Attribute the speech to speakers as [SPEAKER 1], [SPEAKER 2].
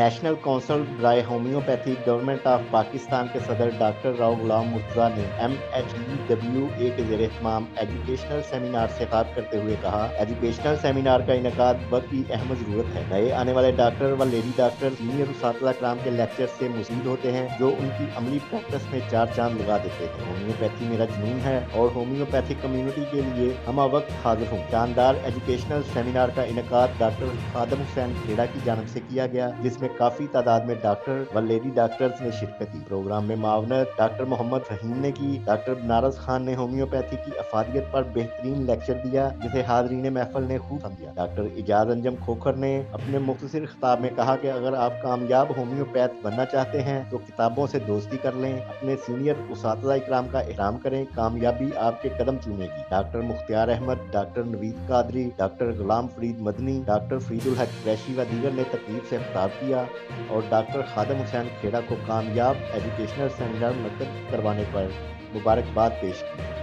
[SPEAKER 1] National council برائے homeopathy government of Pakistan کے صدر ڈاکٹر راؤ غلام مرتضیٰ نے MHDWA کے زیر اہتمام ایجوکیشنل سیمینار سے خطاب کرتے ہوئے کہا، ایجوکیشنل سیمینار کا انعقاد وقت کی اہم ضرورت ہے۔ نئے آنے والے ڈاکٹر و لیڈی ڈاکٹر سینئر اساتذہ کرام کے لیکچر سے مستفید ہوتے ہیں جو ان کی عملی پریکٹس میں چار چاند لگا دیتے ہیں۔ ہومیوپیتھی میرا جنون ہے اور ہومیوپیتھک کمیونٹی کے لیے ہم وقت حاضر ہوں۔ شاندار ایجوکیشنل سیمینار کا انعقاد ڈاکٹر خادم حسین کھیڑا کی جانب سے کیا گیا، جس میں کافی تعداد میں ڈاکٹر و لیڈی ڈاکٹرز نے شرکت کی۔ پروگرام میں معاونت ڈاکٹر محمد فہیم نے کی۔ ڈاکٹر بنارس خان نے ہومیوپیتھی کی افادیت پر بہترین لیکچر دیا، جسے حاضرین محفل نے خوب سمجھا۔ ڈاکٹر اعجاز انجم کھوکھر نے اپنے مختصر خطاب میں کہا کہ اگر آپ کامیاب ہومیوپیتھ بننا چاہتے ہیں تو کتابوں سے دوستی کر لیں، اپنے سینئر اساتذہ اکرام کا احترام کریں، کامیابی آپ کے قدم چومے گی۔ ڈاکٹر مختار احمد، ڈاکٹر نوید قادری، ڈاکٹر غلام فرید مدنی، ڈاکٹر فرید الحق قریشی و دیگر نے تقریب سے خطاب کیا اور ڈاکٹر خادم حسین کھیڑا کو کامیاب ایجوکیشنل سیمینار منعقد کروانے پر مبارکباد پیش کی۔